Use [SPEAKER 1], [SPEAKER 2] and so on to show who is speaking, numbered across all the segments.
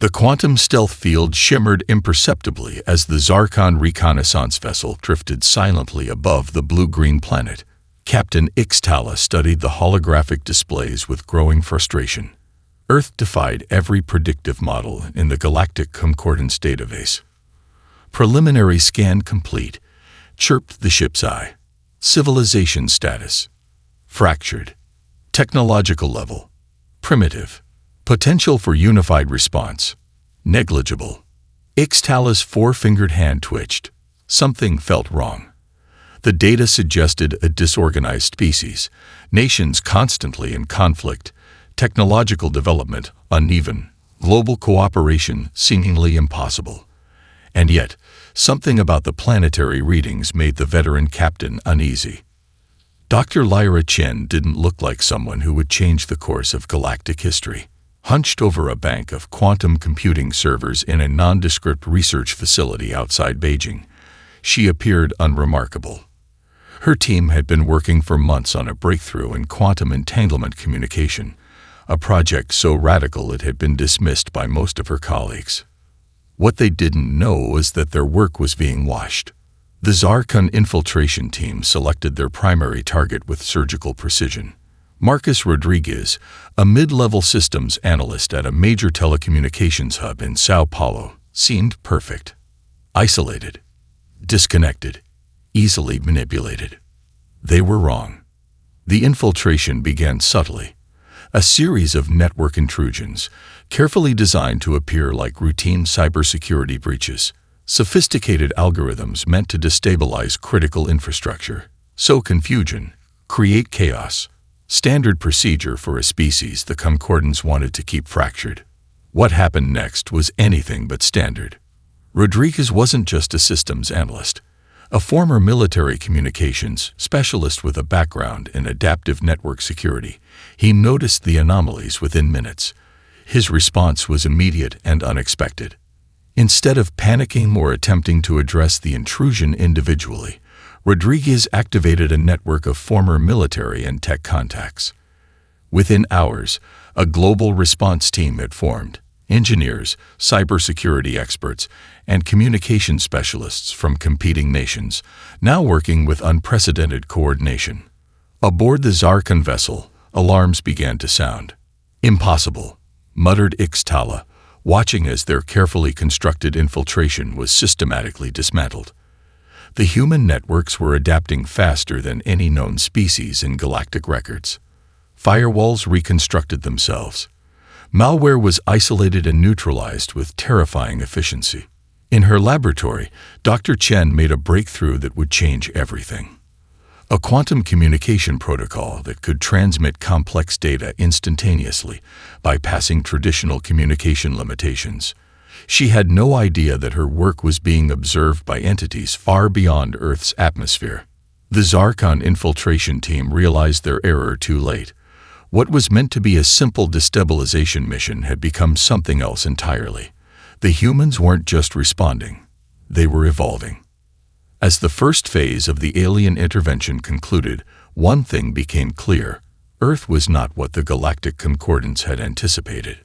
[SPEAKER 1] The quantum stealth field shimmered imperceptibly as the Zarkon reconnaissance vessel drifted silently above the blue-green planet. Captain Ixtala studied the holographic displays with growing frustration. Earth defied every predictive model in the Galactic Concordance database. Preliminary scan complete, chirped the ship's eye. Civilization status: fractured. Technological level: primitive. Potential for unified response: negligible. Ixtala's four-fingered hand twitched. Something felt wrong. The data suggested a disorganized species, nations constantly in conflict, technological development uneven, global cooperation seemingly impossible. And yet, something about the planetary readings made the veteran captain uneasy. Dr. Lyra Chen didn't look like someone who would change the course of galactic history. Hunched over a bank of quantum computing servers in a nondescript research facility outside Beijing, she appeared unremarkable. Her team had been working for months on a breakthrough in quantum entanglement communication, a project so radical it had been dismissed by most of her colleagues. What they didn't know was that their work was being watched. The Zarkon infiltration team selected their primary target with surgical precision. Marcus Rodriguez, a mid-level systems analyst at a major telecommunications hub in Sao Paulo, seemed perfect. Isolated, disconnected, easily manipulated. They were wrong. The infiltration began subtly. A series of network intrusions, carefully designed to appear like routine cybersecurity breaches. Sophisticated algorithms meant to destabilize critical infrastructure, sow confusion, create chaos. Standard procedure for a species the Concordance wanted to keep fractured. What happened next was anything but standard. Rodriguez wasn't just a systems analyst, a former military communications specialist with a background in adaptive network security. He noticed the anomalies within minutes. His response was immediate and unexpected. Instead of panicking or attempting to address the intrusion individually, Rodriguez activated a network of former military and tech contacts. Within hours, a global response team had formed: engineers, cybersecurity experts, and communication specialists from competing nations, now working with unprecedented coordination. Aboard the Zarkon vessel, alarms began to sound. "Impossible," muttered Ixtala, watching as their carefully constructed infiltration was systematically dismantled. The human networks were adapting faster than any known species in galactic records. Firewalls reconstructed themselves. Malware was isolated and neutralized with terrifying efficiency. In her laboratory, Dr. Chen made a breakthrough that would change everything. A quantum communication protocol that could transmit complex data instantaneously, bypassing traditional communication limitations. She had no idea that her work was being observed by entities far beyond Earth's atmosphere. The Zarkon infiltration team realized their error too late. What was meant to be a simple destabilization mission had become something else entirely. The humans weren't just responding, they were evolving. As the first phase of the alien intervention concluded, one thing became clear: Earth was not what the Galactic Concordance had anticipated.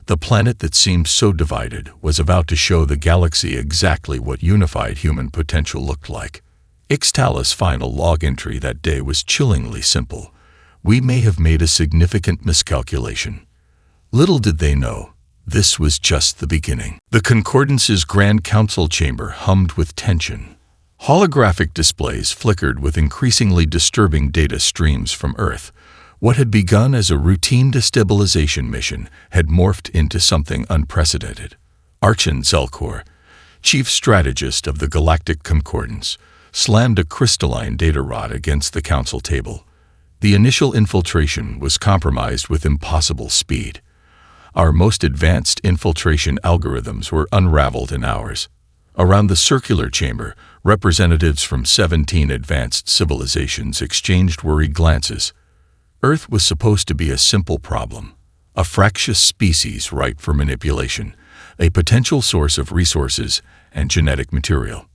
[SPEAKER 1] The planet that seemed so divided was about to show the galaxy exactly what unified human potential looked like. Ixtala's final log entry that day was chillingly simple: "We may have made a significant miscalculation." Little did they know, this was just the beginning. The Concordance's Grand Council chamber hummed with tension. Holographic displays flickered with increasingly disturbing data streams from Earth. What had begun as a routine destabilization mission had morphed into something unprecedented. Archon Zelkor, chief strategist of the Galactic Concordance, slammed a crystalline data rod against the council table. The initial infiltration was compromised with impossible speed. Our most advanced infiltration algorithms were unraveled in hours. Around the circular chamber, representatives from 17 advanced civilizations exchanged worried glances. Earth was supposed to be a simple problem, a fractious species ripe for manipulation, a potential source of resources and genetic material.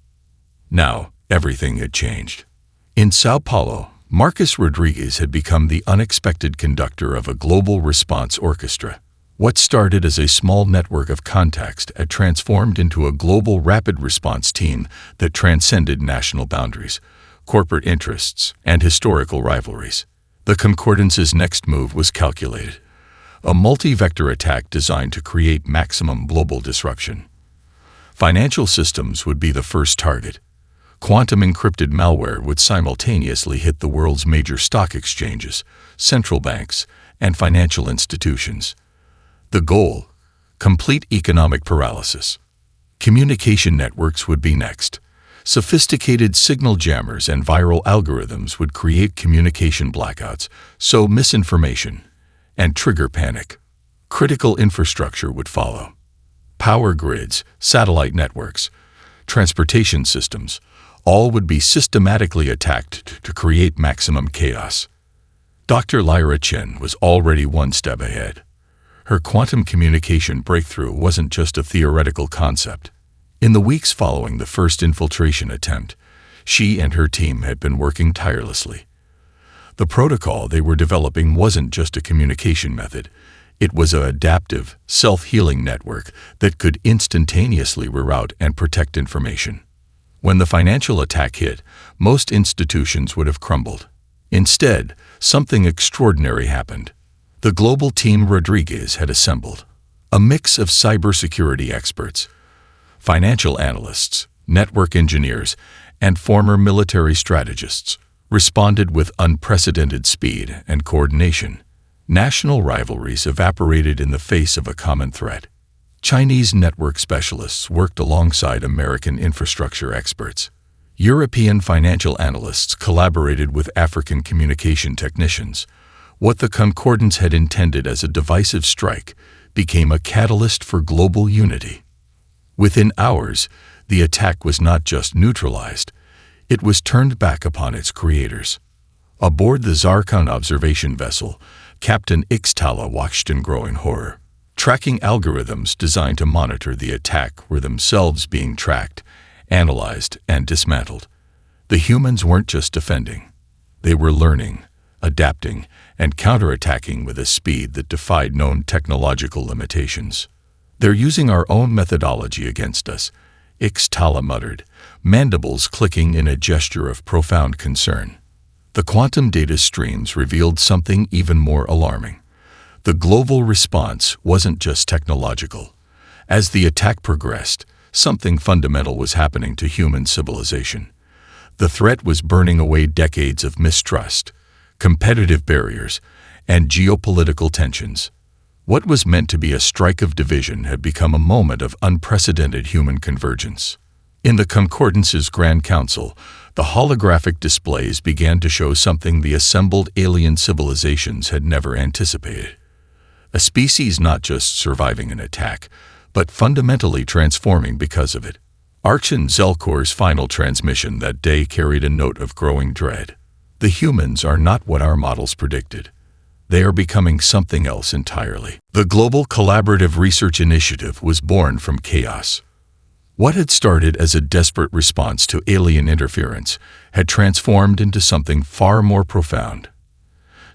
[SPEAKER 1] Now, everything had changed. In Sao Paulo, Marcus Rodriguez had become the unexpected conductor of a global response orchestra. What started as a small network of contacts had transformed into a global rapid response team that transcended national boundaries, corporate interests, and historical rivalries. The Concordance's next move was calculated, a multi-vector attack designed to create maximum global disruption. Financial systems would be the first target. Quantum-encrypted malware would simultaneously hit the world's major stock exchanges, central banks, and financial institutions. The goal: complete economic paralysis. Communication networks would be next. Sophisticated signal jammers and viral algorithms would create communication blackouts, sow misinformation, and trigger panic. Critical infrastructure would follow. Power grids, satellite networks, transportation systems, all would be systematically attacked to create maximum chaos. Dr. Lyra Chen was already one step ahead. Her quantum communication breakthrough wasn't just a theoretical concept. In the weeks following the first infiltration attempt, she and her team had been working tirelessly. The protocol they were developing wasn't just a communication method. It was an adaptive, self-healing network that could instantaneously reroute and protect information. When the financial attack hit, most institutions would have crumbled. Instead, something extraordinary happened. The global team Rodriguez had assembled, a mix of cybersecurity experts, financial analysts, network engineers, and former military strategists, responded with unprecedented speed and coordination. National rivalries evaporated in the face of a common threat. Chinese network specialists worked alongside American infrastructure experts. European financial analysts collaborated with African communication technicians. What the Concordance had intended as a divisive strike became a catalyst for global unity. Within hours, the attack was not just neutralized, it was turned back upon its creators. Aboard the Zarkon observation vessel, Captain Ixtala watched in growing horror. Tracking algorithms designed to monitor the attack were themselves being tracked, analyzed, and dismantled. The humans weren't just defending. They were learning, adapting, and counterattacking with a speed that defied known technological limitations. "They're using our own methodology against us," Ixtala muttered, mandibles clicking in a gesture of profound concern. The quantum data streams revealed something even more alarming. The global response wasn't just technological. As the attack progressed, something fundamental was happening to human civilization. The threat was burning away decades of mistrust, competitive barriers, and geopolitical tensions. What was meant to be a strike of division had become a moment of unprecedented human convergence. In the Concordance's Grand Council, the holographic displays began to show something the assembled alien civilizations had never anticipated. A species not just surviving an attack, but fundamentally transforming because of it. Archon Zelkor's final transmission that day carried a note of growing dread. The humans are not what our models predicted. They are becoming something else entirely. The Global Collaborative Research Initiative was born from chaos. What had started as a desperate response to alien interference had transformed into something far more profound.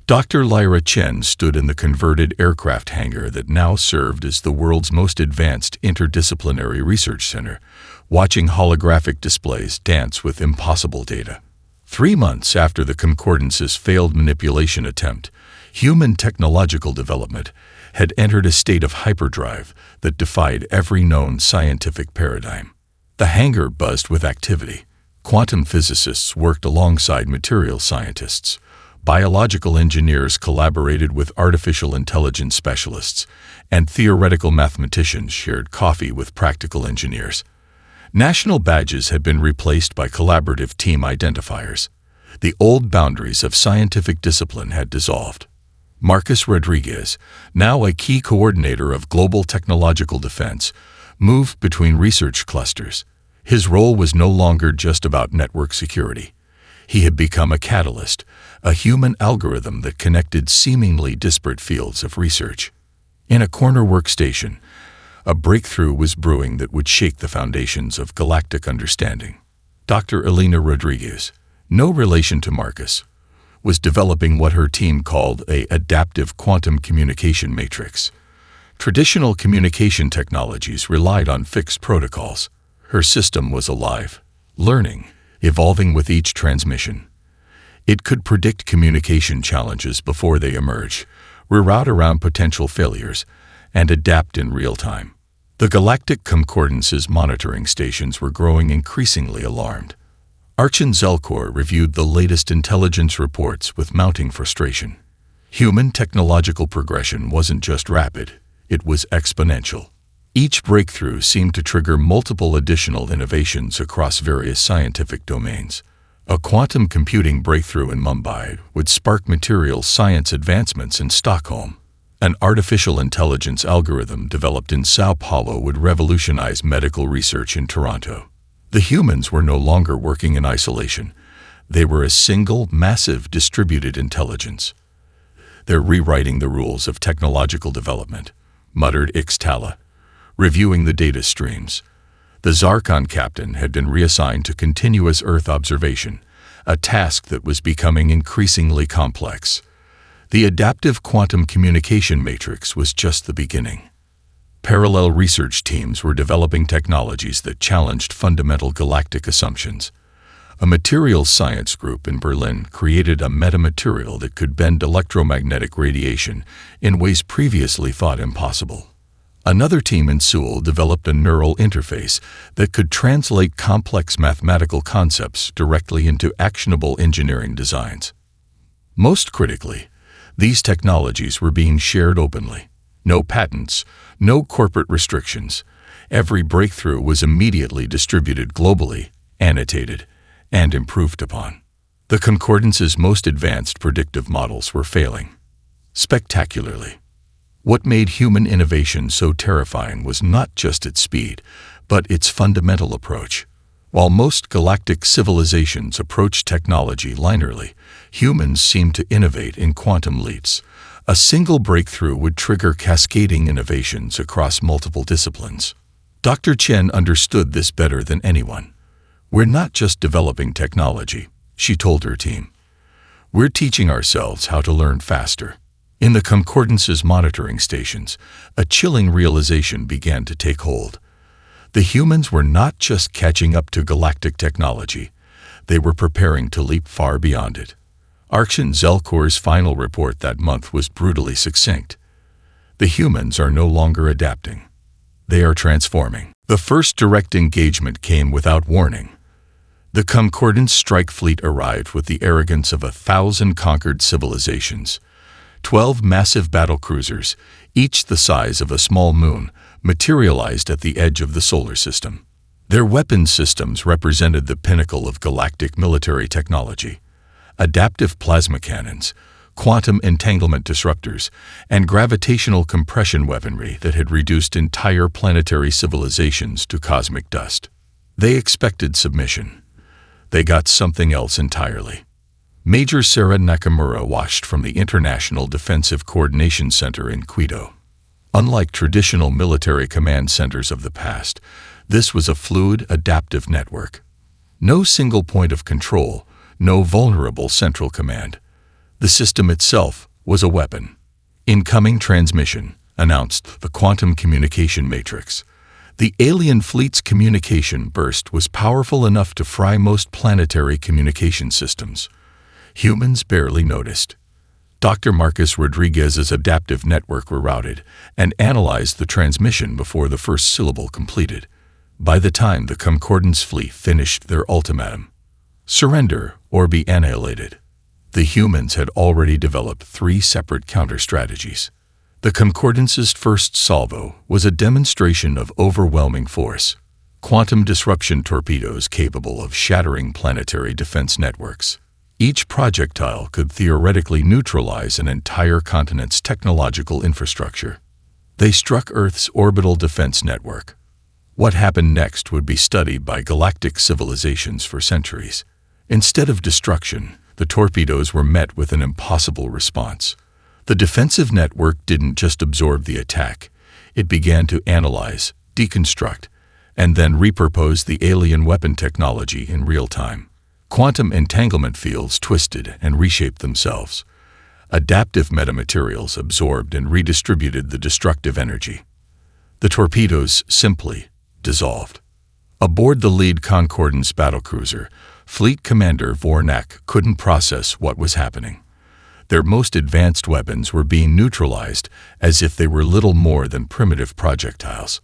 [SPEAKER 1] Dr. Lyra Chen stood in the converted aircraft hangar that now served as the world's most advanced interdisciplinary research center, watching holographic displays dance with impossible data. 3 months after the Concordance's failed manipulation attempt, human technological development had entered a state of hyperdrive that defied every known scientific paradigm. The hangar buzzed with activity. Quantum physicists worked alongside material scientists. Biological engineers collaborated with artificial intelligence specialists, and theoretical mathematicians shared coffee with practical engineers. National badges had been replaced by collaborative team identifiers. The old boundaries of scientific discipline had dissolved. Marcus Rodriguez, now a key coordinator of global technological defense, moved between research clusters. His role was no longer just about network security. He had become a catalyst, a human algorithm that connected seemingly disparate fields of research. In a corner workstation, a breakthrough was brewing that would shake the foundations of galactic understanding. Dr. Elena Rodriguez, no relation to Marcus, was developing what her team called an adaptive quantum communication matrix. Traditional communication technologies relied on fixed protocols. Her system was alive, learning, evolving with each transmission. It could predict communication challenges before they emerge, reroute around potential failures, and adapt in real time. The Galactic Concordance's monitoring stations were growing increasingly alarmed. Orcs and Zelkor reviewed the latest intelligence reports with mounting frustration. Human technological progression wasn't just rapid, it was exponential. Each breakthrough seemed to trigger multiple additional innovations across various scientific domains. A quantum computing breakthrough in Mumbai would spark materials science advancements in Stockholm. An artificial intelligence algorithm developed in Sao Paulo would revolutionize medical research in Toronto. The humans were no longer working in isolation. They were a single, massive, distributed intelligence. "They're rewriting the rules of technological development," muttered Ixtala, reviewing the data streams. The Zarkon captain had been reassigned to continuous Earth observation, a task that was becoming increasingly complex. The adaptive quantum communication matrix was just the beginning. Parallel research teams were developing technologies that challenged fundamental galactic assumptions. A materials science group in Berlin created a metamaterial that could bend electromagnetic radiation in ways previously thought impossible. Another team in Seoul developed a neural interface that could translate complex mathematical concepts directly into actionable engineering designs. Most critically, these technologies were being shared openly. No patents, no corporate restrictions. Every breakthrough was immediately distributed globally, annotated, and improved upon. The Concordance's most advanced predictive models were failing spectacularly. What made human innovation so terrifying was not just its speed, but its fundamental approach. While most galactic civilizations approached technology linearly, humans seemed to innovate in quantum leaps. A single breakthrough would trigger cascading innovations across multiple disciplines. Dr. Chen understood this better than anyone. "We're not just developing technology," she told her team. "We're teaching ourselves how to learn faster." In the Concordance's monitoring stations, a chilling realization began to take hold. The humans were not just catching up to galactic technology, they were preparing to leap far beyond it. Arkshan Zelkor's final report that month was brutally succinct. The humans are no longer adapting. They are transforming. The first direct engagement came without warning. The Concordance strike fleet arrived with the arrogance of 1,000 conquered civilizations. 12 massive battlecruisers, each the size of a small moon, materialized at the edge of the solar system. Their weapon systems represented the pinnacle of galactic military technology. Adaptive plasma cannons, quantum entanglement disruptors, and gravitational compression weaponry that had reduced entire planetary civilizations to cosmic dust. They expected submission. They got something else entirely. Major Sarah Nakamura watched from the International Defensive Coordination Center in Quito. Unlike traditional military command centers of the past, this was a fluid, adaptive network. No single point of control, no vulnerable central command. The system itself was a weapon. "Incoming transmission," announced the quantum communication matrix. The alien fleet's communication burst was powerful enough to fry most planetary communication systems. Humans barely noticed. Dr. Marcus Rodriguez's adaptive network rerouted and analyzed the transmission before the first syllable completed. By the time the Concordance fleet finished their ultimatum, surrender or be annihilated, the humans had already developed 3 separate counter-strategies. The Concordance's first salvo was a demonstration of overwhelming force. Quantum disruption torpedoes capable of shattering planetary defense networks. Each projectile could theoretically neutralize an entire continent's technological infrastructure. They struck Earth's orbital defense network. What happened next would be studied by galactic civilizations for centuries. Instead of destruction, the torpedoes were met with an impossible response. The defensive network didn't just absorb the attack. It began to analyze, deconstruct, and then repurpose the alien weapon technology in real time. Quantum entanglement fields twisted and reshaped themselves. Adaptive metamaterials absorbed and redistributed the destructive energy. The torpedoes simply dissolved. Aboard the lead Concordance battlecruiser, Fleet Commander Vornak couldn't process what was happening. Their most advanced weapons were being neutralized as if they were little more than primitive projectiles.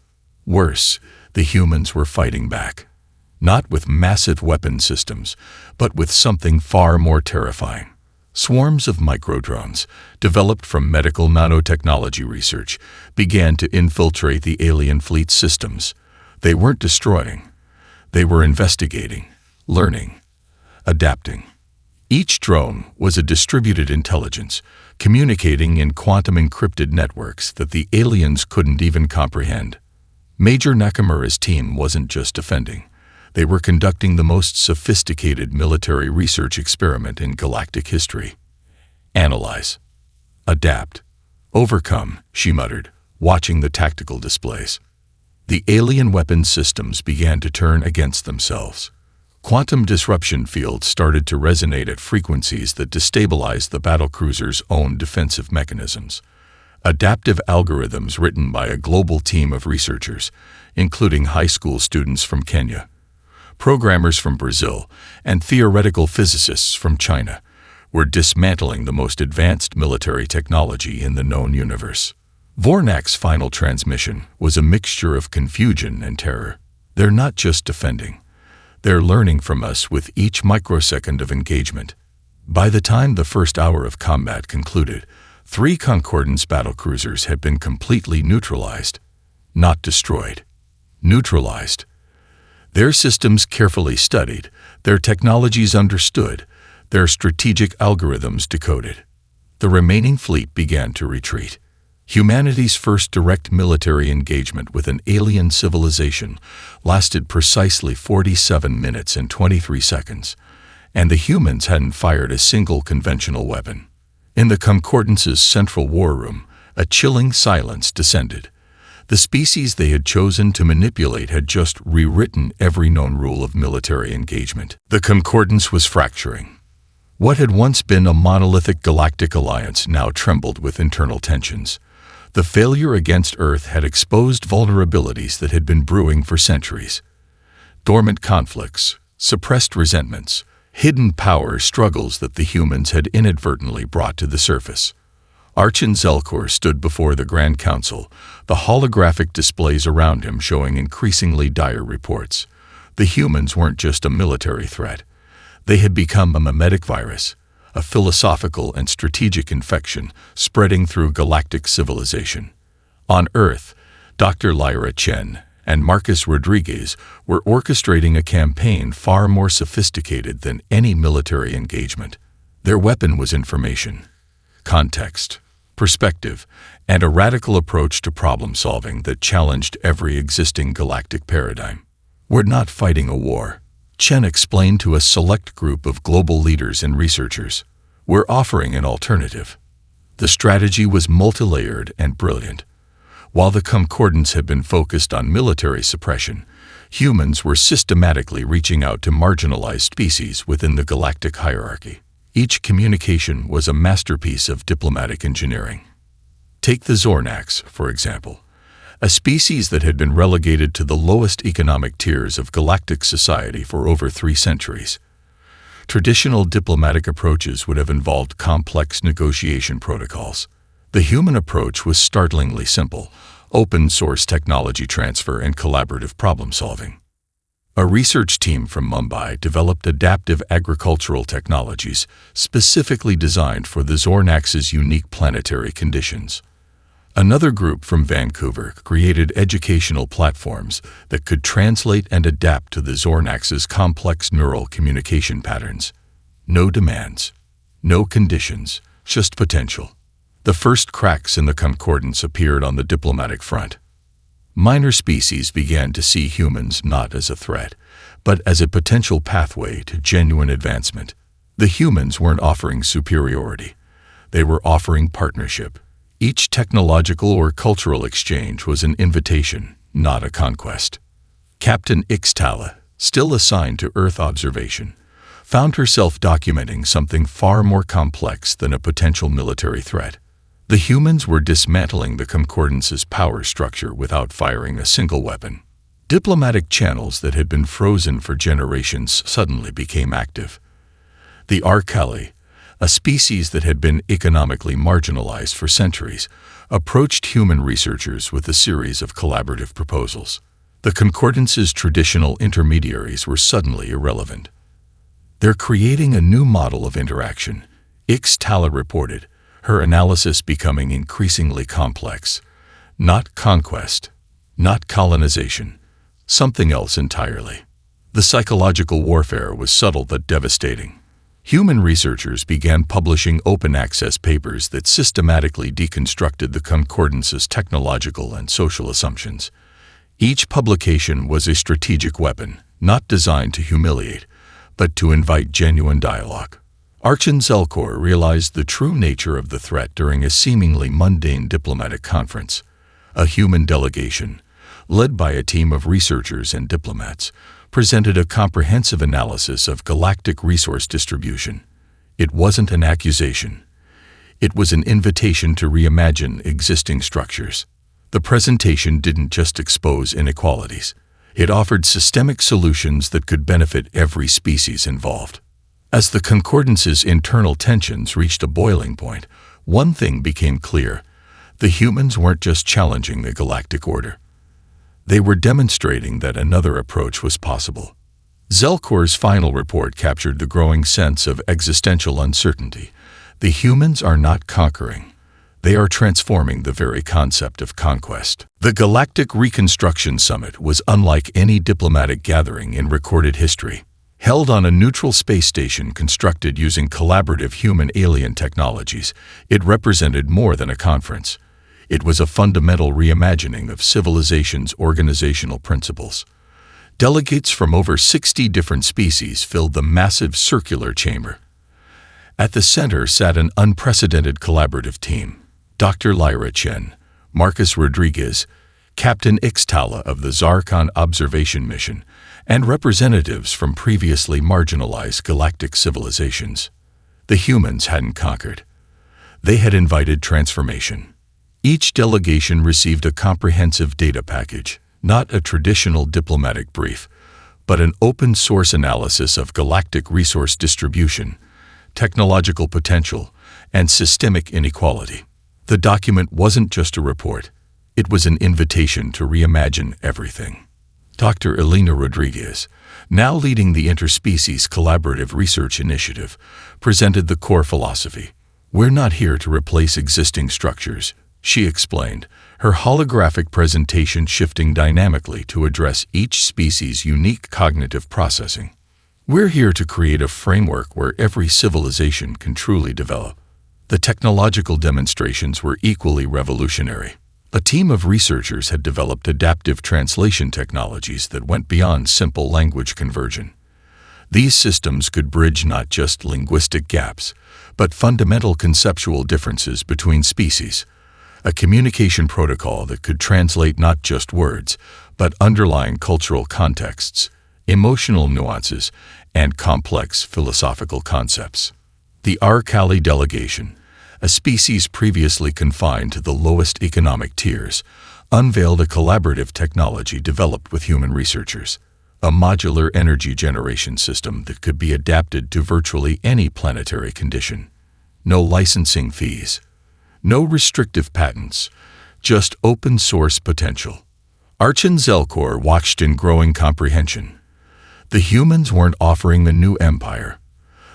[SPEAKER 1] Worse, the humans were fighting back. Not with massive weapon systems, but with something far more terrifying. Swarms of microdrones, developed from medical nanotechnology research, began to infiltrate the alien fleet systems. They weren't destroying. They were investigating, learning, adapting. Each drone was a distributed intelligence, communicating in quantum encrypted networks that the aliens couldn't even comprehend. Major Nakamura's team wasn't just defending. They were conducting the most sophisticated military research experiment in galactic history. Analyze. Adapt. Overcome, she muttered, watching the tactical displays. The alien weapon systems began to turn against themselves. Quantum disruption fields started to resonate at frequencies that destabilized the battlecruiser's own defensive mechanisms. Adaptive algorithms written by a global team of researchers, including high school students from Kenya, programmers from Brazil, and theoretical physicists from China, were dismantling the most advanced military technology in the known universe. Vornak's final transmission was a mixture of confusion and terror. They're not just defending. They're learning from us with each microsecond of engagement. By the time the first hour of combat concluded, 3 Concordance battlecruisers had been completely neutralized. Not destroyed. Neutralized. Their systems carefully studied, their technologies understood, their strategic algorithms decoded. The remaining fleet began to retreat. Humanity's first direct military engagement with an alien civilization lasted precisely 47 minutes and 23 seconds, and the humans hadn't fired a single conventional weapon. In the Concordance's central war room, a chilling silence descended. The species they had chosen to manipulate had just rewritten every known rule of military engagement. The Concordance was fracturing. What had once been a monolithic galactic alliance now trembled with internal tensions. The failure against Earth had exposed vulnerabilities that had been brewing for centuries. Dormant conflicts, suppressed resentments, hidden power struggles that the humans had inadvertently brought to the surface. Archon Zelkor stood before the Grand Council, the holographic displays around him showing increasingly dire reports. The humans weren't just a military threat. They had become a mimetic virus, a philosophical and strategic infection spreading through galactic civilization. On Earth, Dr. Lyra Chen and Marcus Rodriguez were orchestrating a campaign far more sophisticated than any military engagement. Their weapon was information, context, perspective, and a radical approach to problem-solving that challenged every existing galactic paradigm. "We're not fighting a war," Chen explained to a select group of global leaders and researchers. "We're offering an alternative." The strategy was multi-layered and brilliant. While the Concordance had been focused on military suppression, humans were systematically reaching out to marginalized species within the galactic hierarchy. Each communication was a masterpiece of diplomatic engineering. Take the Zornax, for example, a species that had been relegated to the lowest economic tiers of galactic society for over 3 centuries. Traditional diplomatic approaches would have involved complex negotiation protocols. The human approach was startlingly simple: open-source technology transfer and collaborative problem-solving. A research team from Mumbai developed adaptive agricultural technologies specifically designed for the Zornax's unique planetary conditions. Another group from Vancouver created educational platforms that could translate and adapt to the Zornax's complex neural communication patterns. No demands, no conditions, just potential. The first cracks in the Concordance appeared on the diplomatic front. Minor species began to see humans not as a threat, but as a potential pathway to genuine advancement. The humans weren't offering superiority. They were offering partnership. Each technological or cultural exchange was an invitation, not a conquest. Captain Ixtala, still assigned to Earth observation, found herself documenting something far more complex than a potential military threat. The humans were dismantling the Concordance's power structure without firing a single weapon. Diplomatic channels that had been frozen for generations suddenly became active. The Orcs, a species that had been economically marginalized for centuries, approached human researchers with a series of collaborative proposals. The Concordance's traditional intermediaries were suddenly irrelevant. "They're creating a new model of interaction," HFY reported, her analysis becoming increasingly complex. Not conquest, not colonization, something else entirely. The psychological warfare was subtle but devastating. Human researchers began publishing open-access papers that systematically deconstructed the Concordance's technological and social assumptions. Each publication was a strategic weapon, not designed to humiliate, but to invite genuine dialogue. Archon Zelkor realized the true nature of the threat during a seemingly mundane diplomatic conference. A human delegation, led by a team of researchers and diplomats, presented a comprehensive analysis of galactic resource distribution. It wasn't an accusation. It was an invitation to reimagine existing structures. The presentation didn't just expose inequalities. It offered systemic solutions that could benefit every species involved. As the Concordance's internal tensions reached a boiling point, one thing became clear: the humans weren't just challenging the galactic order. They were demonstrating that another approach was possible. Zelkor's final report captured the growing sense of existential uncertainty. The humans are not conquering. They are transforming the very concept of conquest. The Galactic Reconstruction Summit was unlike any diplomatic gathering in recorded history. Held on a neutral space station constructed using collaborative human-alien technologies, it represented more than a conference. It was a fundamental reimagining of civilization's organizational principles. Delegates from over 60 different species filled the massive circular chamber. At the center sat an unprecedented collaborative team: Dr. Lyra Chen, Marcus Rodriguez, Captain Ixtala of the Zarkon Observation Mission, and representatives from previously marginalized galactic civilizations. The humans hadn't conquered. They had invited transformation. Each delegation received a comprehensive data package, not a traditional diplomatic brief, but an open-source analysis of galactic resource distribution, technological potential, and systemic inequality. The document wasn't just a report. It was an invitation to reimagine everything. Dr. Elena Rodriguez, now leading the Interspecies Collaborative Research Initiative, presented the core philosophy. "We're not here to replace existing structures," she explained, her holographic presentation shifting dynamically to address each species' unique cognitive processing. "We're here to create a framework where every civilization can truly develop." The technological demonstrations were equally revolutionary. A team of researchers had developed adaptive translation technologies that went beyond simple language conversion. These systems could bridge not just linguistic gaps, but fundamental conceptual differences between species. A communication protocol that could translate not just words, but underlying cultural contexts, emotional nuances, and complex philosophical concepts. The Orcs delegation, a species previously confined to the lowest economic tiers, unveiled a collaborative technology developed with human researchers, a modular energy generation system that could be adapted to virtually any planetary condition. No licensing fees, no restrictive patents, just open-source potential. Archon Zelkor watched in growing comprehension. The humans weren't offering a new empire.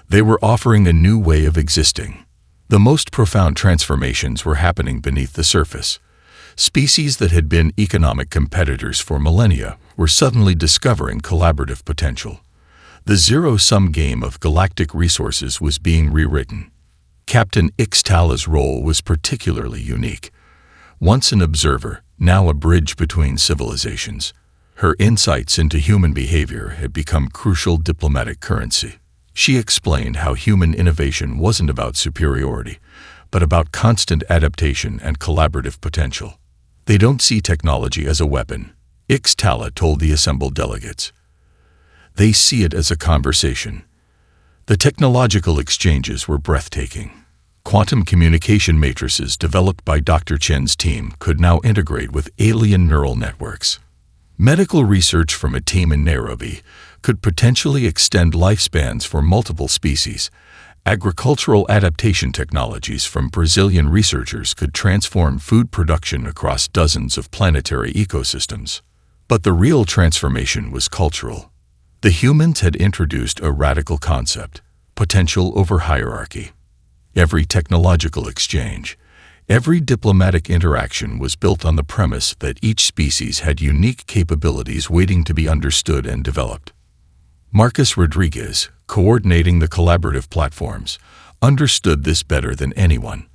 [SPEAKER 1] They were offering a new way of existing. The most profound transformations were happening beneath the surface. Species that had been economic competitors for millennia were suddenly discovering collaborative potential. The zero-sum game of galactic resources was being rewritten. Captain Ixtala's role was particularly unique. Once an observer, now a bridge between civilizations, her insights into human behavior had become crucial diplomatic currency. She explained how human innovation wasn't about superiority, but about constant adaptation and collaborative potential. "They don't see technology as a weapon," Ixtala told the assembled delegates. "They see it as a conversation. The technological exchanges were breathtaking. Quantum communication matrices developed by Dr. Chen's team could now integrate with alien neural networks. Medical research from a team in Nairobi could potentially extend lifespans for multiple species. Agricultural adaptation technologies from Brazilian researchers could transform food production across dozens of planetary ecosystems. But the real transformation was cultural. The humans had introduced a radical concept: potential over hierarchy. Every technological exchange, every diplomatic interaction was built on the premise that each species had unique capabilities waiting to be understood and developed. Marcus Rodriguez, coordinating the collaborative platforms, understood this better than anyone.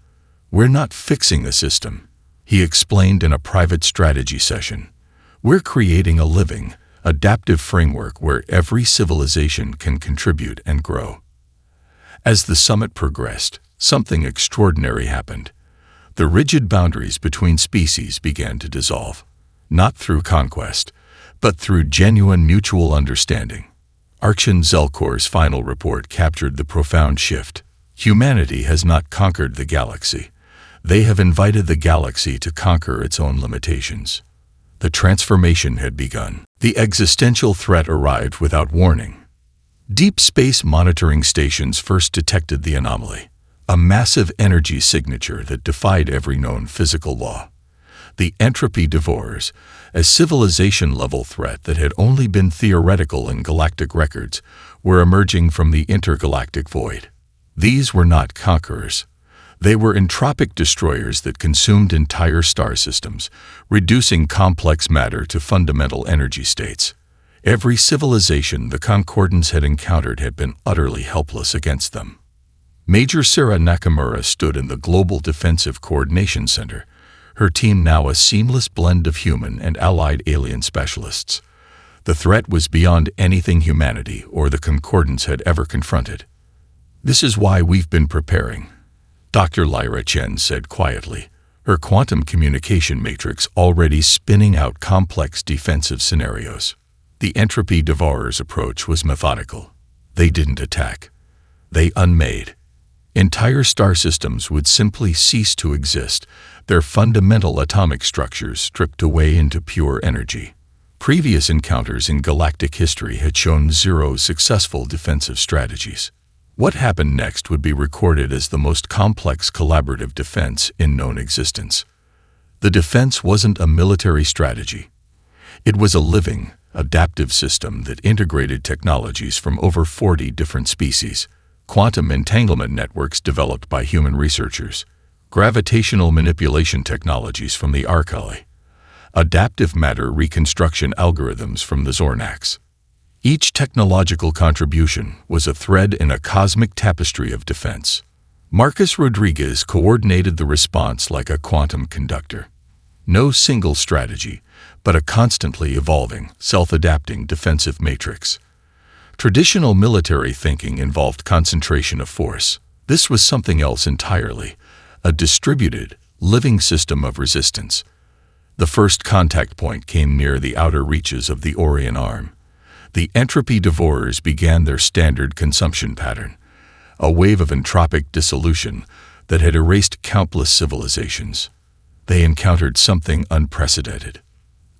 [SPEAKER 1] "We're not fixing the system," he explained in a private strategy session. "We're creating a living, adaptive framework where every civilization can contribute and grow." As the summit progressed, something extraordinary happened. The rigid boundaries between species began to dissolve, not through conquest, but through genuine mutual understanding. Archon Zelkor's final report captured the profound shift. Humanity has not conquered the galaxy. They have invited the galaxy to conquer its own limitations. The transformation had begun. The existential threat arrived without warning. Deep space monitoring stations first detected the anomaly, a massive energy signature that defied every known physical law. The entropy devourers, a civilization-level threat that had only been theoretical in galactic records, were emerging from the intergalactic void. These were not conquerors. They were entropic destroyers that consumed entire star systems, reducing complex matter to fundamental energy states. Every civilization the Concordants had encountered had been utterly helpless against them. Major Sarah Nakamura stood in the Global Defensive Coordination Center, her team now a seamless blend of human and allied alien specialists. The threat was beyond anything humanity or the Concordants had ever confronted. "This is why we've been preparing," Dr. Lyra Chen said quietly, her quantum communication matrix already spinning out complex defensive scenarios. The entropy devourers' approach was methodical. They didn't attack. They unmade. Entire star systems would simply cease to exist, their fundamental atomic structures stripped away into pure energy. Previous encounters in galactic history had shown zero successful defensive strategies. What happened next would be recorded as the most complex collaborative defense in known existence. The defense wasn't a military strategy. It was a living, adaptive system that integrated technologies from over 40 different species, quantum entanglement networks developed by human researchers, gravitational manipulation technologies from the Arcali, adaptive matter reconstruction algorithms from the Zornax. Each technological contribution was a thread in a cosmic tapestry of defense. Marcus Rodriguez coordinated the response like a quantum conductor. No single strategy, but a constantly evolving, self-adapting defensive matrix. Traditional military thinking involved concentration of force. This was something else entirely, a distributed, living system of resistance. The first contact point came near the outer reaches of the Orion Arm. The entropy devourers began their standard consumption pattern, a wave of entropic dissolution that had erased countless civilizations. They encountered something unprecedented.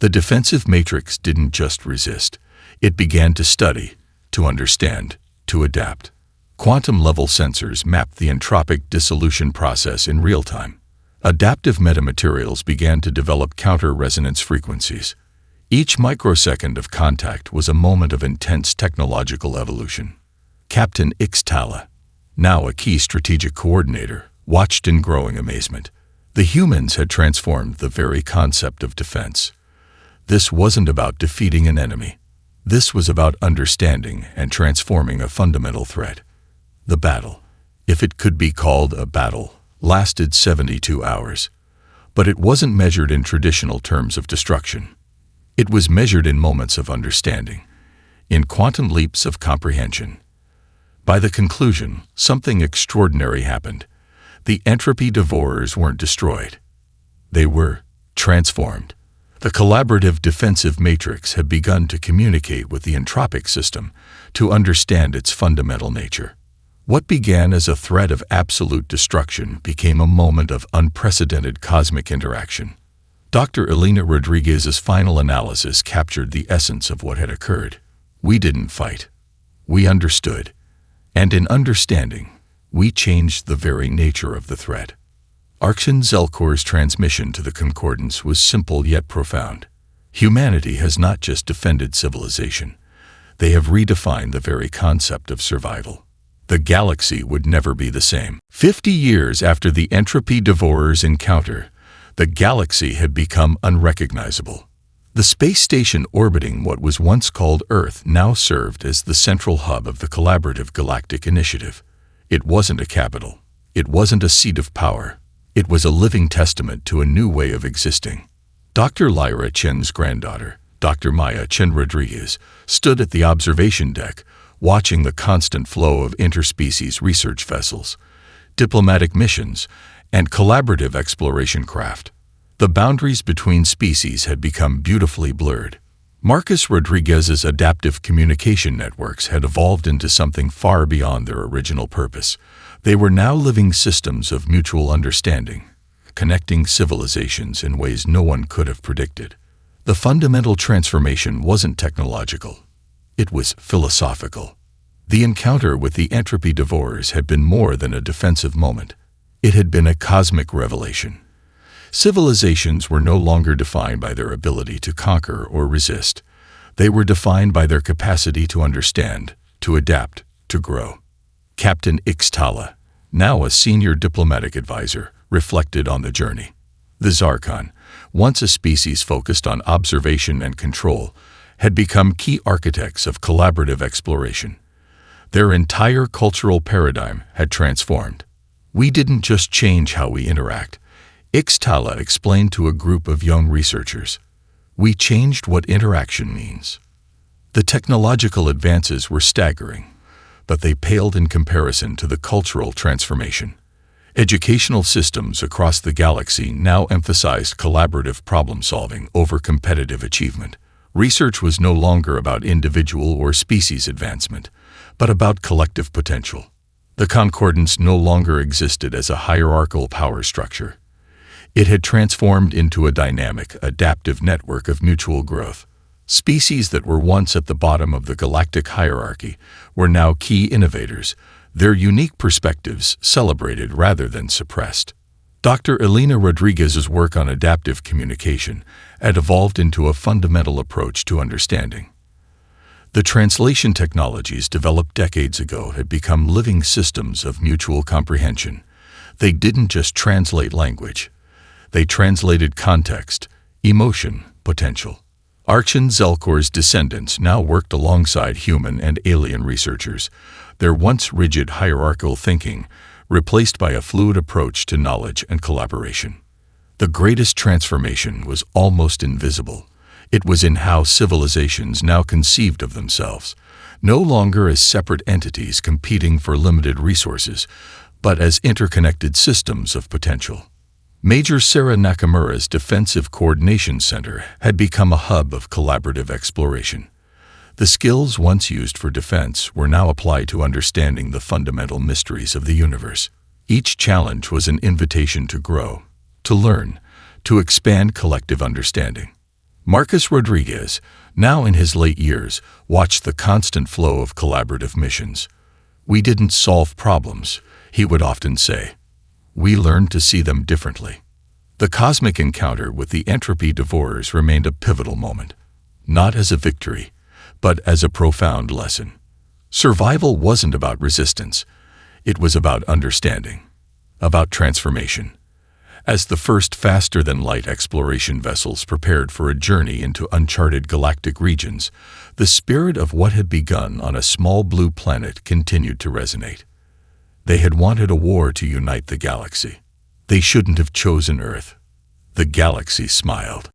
[SPEAKER 1] The defensive matrix didn't just resist. It began to study, to understand, to adapt. Quantum-level sensors mapped the entropic dissolution process in real time. Adaptive metamaterials began to develop counter-resonance frequencies. Each microsecond of contact was a moment of intense technological evolution. Captain Ixtala, now a key strategic coordinator, watched in growing amazement. The humans had transformed the very concept of defense. This wasn't about defeating an enemy. This was about understanding and transforming a fundamental threat. The battle, if it could be called a battle, lasted 72 hours. But it wasn't measured in traditional terms of destruction. It was measured in moments of understanding, in quantum leaps of comprehension. By the conclusion, something extraordinary happened. The entropy devourers weren't destroyed. They were transformed. The collaborative defensive matrix had begun to communicate with the entropic system to understand its fundamental nature. What began as a threat of absolute destruction became a moment of unprecedented cosmic interaction. Dr. Elena Rodriguez's final analysis captured the essence of what had occurred. We didn't fight. We understood. And in understanding, we changed the very nature of the threat. Archon Zelkor's transmission to the Concordance was simple yet profound. Humanity has not just defended civilization. They have redefined the very concept of survival. The galaxy would never be the same. 50 years after the Entropy Devourer's encounter, the galaxy had become unrecognizable. The space station orbiting what was once called Earth now served as the central hub of the collaborative Galactic initiative. It wasn't a capital. It wasn't a seat of power. It was a living testament to a new way of existing. Dr. Lyra Chen's granddaughter, Dr. Maya Chen Rodriguez, stood at the observation deck, watching the constant flow of interspecies research vessels, diplomatic missions, and collaborative exploration craft. The boundaries between species had become beautifully blurred. Marcus Rodriguez's adaptive communication networks had evolved into something far beyond their original purpose. They were now living systems of mutual understanding, connecting civilizations in ways no one could have predicted. The fundamental transformation wasn't technological. It was philosophical. The encounter with the Entropy Devourers had been more than a defensive moment. It had been a cosmic revelation. Civilizations were no longer defined by their ability to conquer or resist. They were defined by their capacity to understand, to adapt, to grow. Captain Ixtala, now a senior diplomatic advisor, reflected on the journey. The Zarkon, once a species focused on observation and control, had become key architects of collaborative exploration. Their entire cultural paradigm had transformed. We didn't just change how we interact, Ixtala explained to a group of young researchers. We changed what interaction means. The technological advances were staggering, but they paled in comparison to the cultural transformation. Educational systems across the galaxy now emphasized collaborative problem-solving over competitive achievement. Research was no longer about individual or species advancement, but about collective potential. The Concordance no longer existed as a hierarchical power structure. It had transformed into a dynamic, adaptive network of mutual growth. Species that were once at the bottom of the galactic hierarchy were now key innovators, their unique perspectives celebrated rather than suppressed. Dr. Elena Rodriguez's work on adaptive communication had evolved into a fundamental approach to understanding. The translation technologies developed decades ago had become living systems of mutual comprehension. They didn't just translate language. They translated context, emotion, potential. Archon Zelkor's descendants now worked alongside human and alien researchers, their once rigid hierarchical thinking replaced by a fluid approach to knowledge and collaboration. The greatest transformation was almost invisible. It was in how civilizations now conceived of themselves, no longer as separate entities competing for limited resources, but as interconnected systems of potential. Major Sarah Nakamura's Defensive Coordination Center had become a hub of collaborative exploration. The skills once used for defense were now applied to understanding the fundamental mysteries of the universe. Each challenge was an invitation to grow, to learn, to expand collective understanding. Marcus Rodriguez, now in his late years, watched the constant flow of collaborative missions. We didn't solve problems, he would often say. We learned to see them differently. The cosmic encounter with the Entropy Devourers remained a pivotal moment, not as a victory, but as a profound lesson. Survival wasn't about resistance. It was about understanding, about transformation. As the first faster-than-light exploration vessels prepared for a journey into uncharted galactic regions, the spirit of what had begun on a small blue planet continued to resonate. They had wanted a war to unite the galaxy. They shouldn't have chosen Earth. The galaxy smiled.